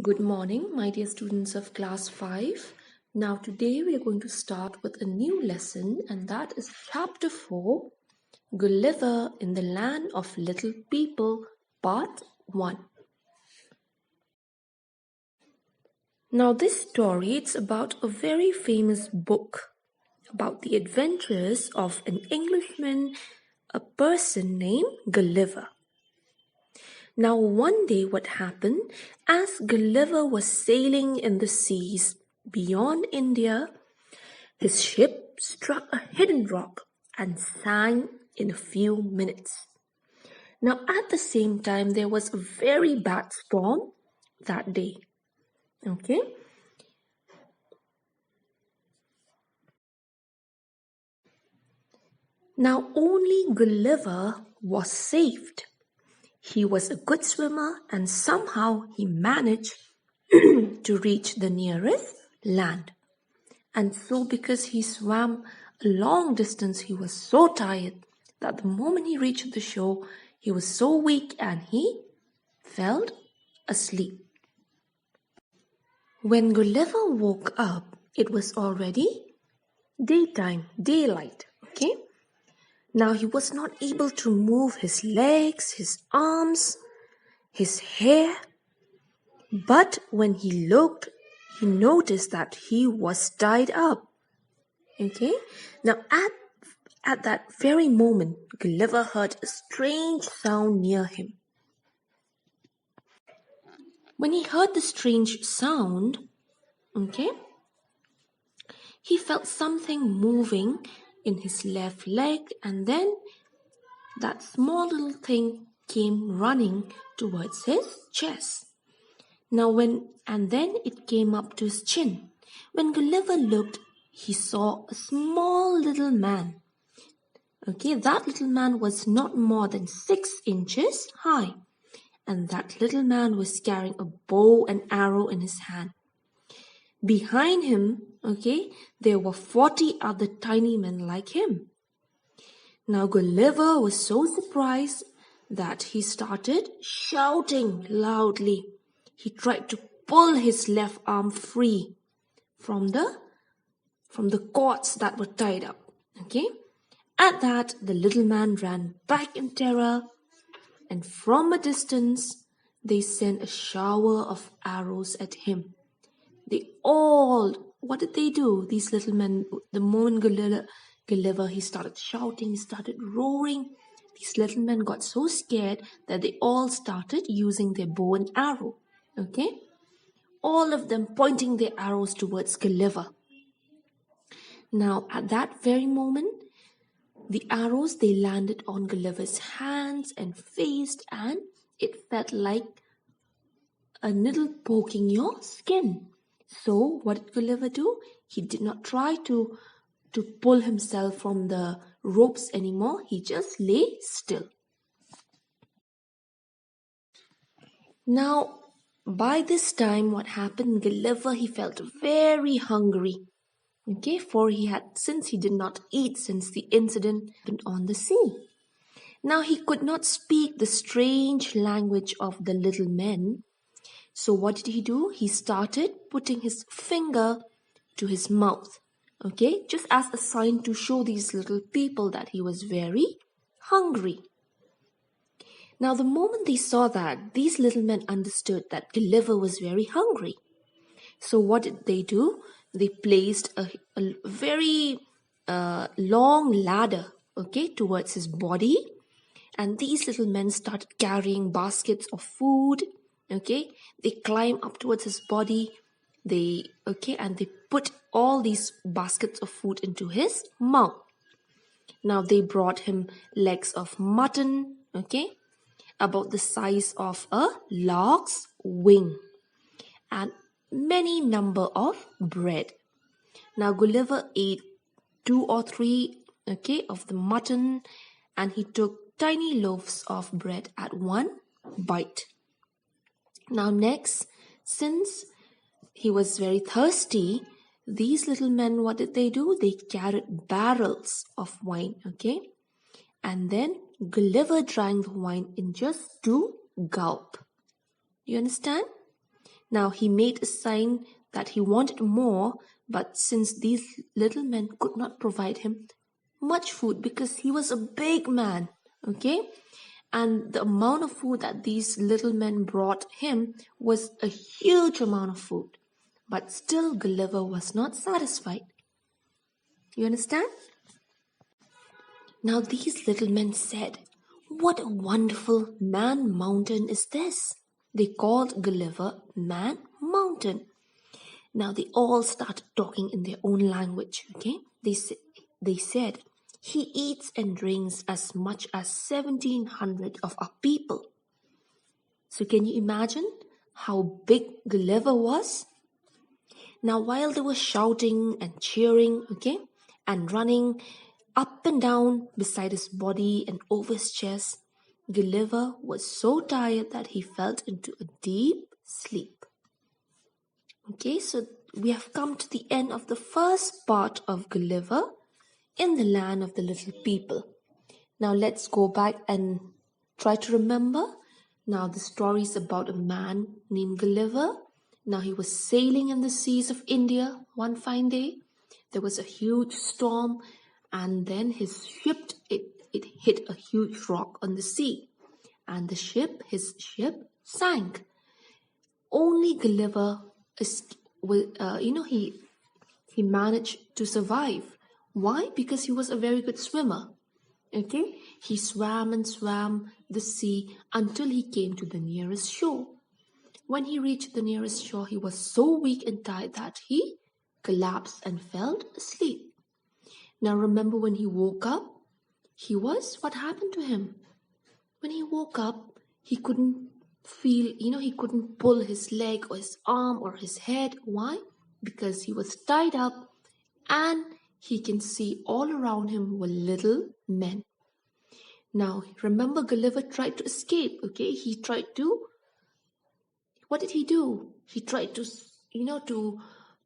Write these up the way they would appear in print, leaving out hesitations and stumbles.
Good morning, my dear students of class 5. Now, today we are going to start with a new lesson, and that is chapter 4, Gulliver in the Land of Little People, Part 1. Now, this story it's about a very famous book about the adventures of an Englishman, a person named Gulliver. Now, one day, what happened as Gulliver was sailing in the seas beyond India, his ship struck a hidden rock and sank in a few minutes. Now, at the same time, there was a very bad storm that day. Okay? Now, only Gulliver was saved. He was a good swimmer and somehow he managed to reach the nearest land. And so, because he swam a long distance, he was so tired that the moment he reached the shore, he was so weak and he fell asleep. When Gulliver woke up, it was already daylight. Okay? Now he was not able to move his legs, his arms, his hair. But when he looked, he noticed that he was tied up. Okay? Now at that very moment, Gulliver heard a strange sound near him. When he heard the strange sound, okay, he felt something moving in his left leg, and then that small little thing came running towards his chest. And then it came up to his chin. When Gulliver looked, he saw a small little man. Okay, that little man was not more than 6 inches high. And that little man was carrying a bow and arrow in his hand. Behind him, okay, there were 40 other tiny men like him. Now Gulliver was so surprised that he started shouting loudly. He tried to pull his left arm free from the cords that were tied up. Okay? At that, the little man ran back in terror, and from a distance, they sent a shower of arrows at him. What did they do? These little men, the moment Gulliver, he started shouting, he started roaring. These little men got so scared that they all started using their bow and arrow. Okay? All of them pointing their arrows towards Gulliver. Now, at that very moment, the arrows, they landed on Gulliver's hands and face, and it felt like a needle poking your skin. So, what did Gulliver do? He did not try to pull himself from the ropes anymore. He just lay still. Now, by this time, what happened? Gulliver, he felt very hungry. Okay, since he did not eat since the incident on the sea. Now he could not speak the strange language of the little men. So what did he do? He started putting his finger to his mouth. Okay, just as a sign to show these little people that he was very hungry. Now the moment they saw that, these little men understood that Gulliver was very hungry. So what did they do? They placed a very long ladder, okay, towards his body. And these little men started carrying baskets of food, okay. They climb up towards his body. And they put all these baskets of food into his mouth. Now they brought him legs of mutton, okay, about the size of a lark's wing, and many number of bread. Now Gulliver ate 2 or 3, okay, of the mutton, and he took tiny loaves of bread at one bite. Now next, since he was very thirsty, these little men, what did they do? They carried barrels of wine, okay? And then Gulliver drank the wine in just 2 gulps. You understand? Now he made a sign that he wanted more, but since these little men could not provide him much food because he was a big man, okay? And the amount of food that these little men brought him was a huge amount of food. But still, Gulliver was not satisfied. You understand? Now these little men said, "What a wonderful Man Mountain is this?" They called Gulliver Man Mountain. Now they all started talking in their own language, okay? They said, "He eats and drinks as much as 1,700 of our people." So can you imagine how big Gulliver was? Now while they were shouting and cheering, okay, and running up and down beside his body and over his chest, Gulliver was so tired that he fell into a deep sleep. Okay, so we have come to the end of the first part of Gulliver in the land of the little people. Now let's go back and try to remember. Now the story is about a man named Gulliver. Now he was sailing in the seas of India one fine day. There was a huge storm, and then his ship it hit a huge rock on the sea, and his ship sank. Only Gulliver he managed to survive. Why? Because he was a very good swimmer. Okay, he swam and swam the sea until he came to the nearest shore. When he reached the nearest shore, he was so weak and tired that he collapsed and fell asleep. Now remember, when he woke up, what happened to him? When he woke up, he couldn't he couldn't pull his leg or his arm or his head. Why? Because he was tied up, and he can see all around him were little men. Now remember, Gulliver tried to escape, okay? What did he do? He tried to,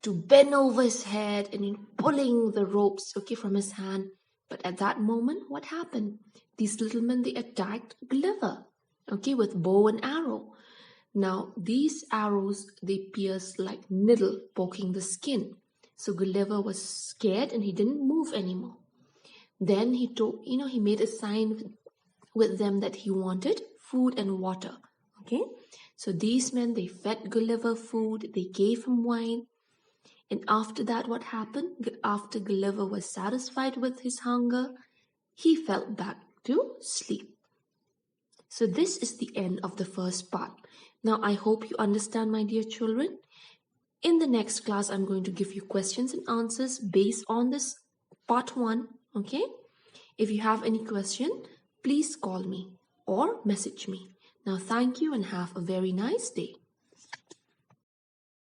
to bend over his head and pulling the ropes, okay, from his hand. But at that moment, what happened? These little men, they attacked Gulliver, okay, with bow and arrow. Now, these arrows, they pierced like needle poking the skin. So Gulliver was scared and he didn't move anymore. Then he made a sign with them that he wanted food and water, okay? So these men, they fed Gulliver food, they gave him wine. And after that, what happened? After Gulliver was satisfied with his hunger, he fell back to sleep. So this is the end of the first part. Now I hope you understand, my dear children. In the next class, I'm going to give you questions and answers based on this part 1, okay? If you have any question, please call me or message me. Now thank you and have a very nice day.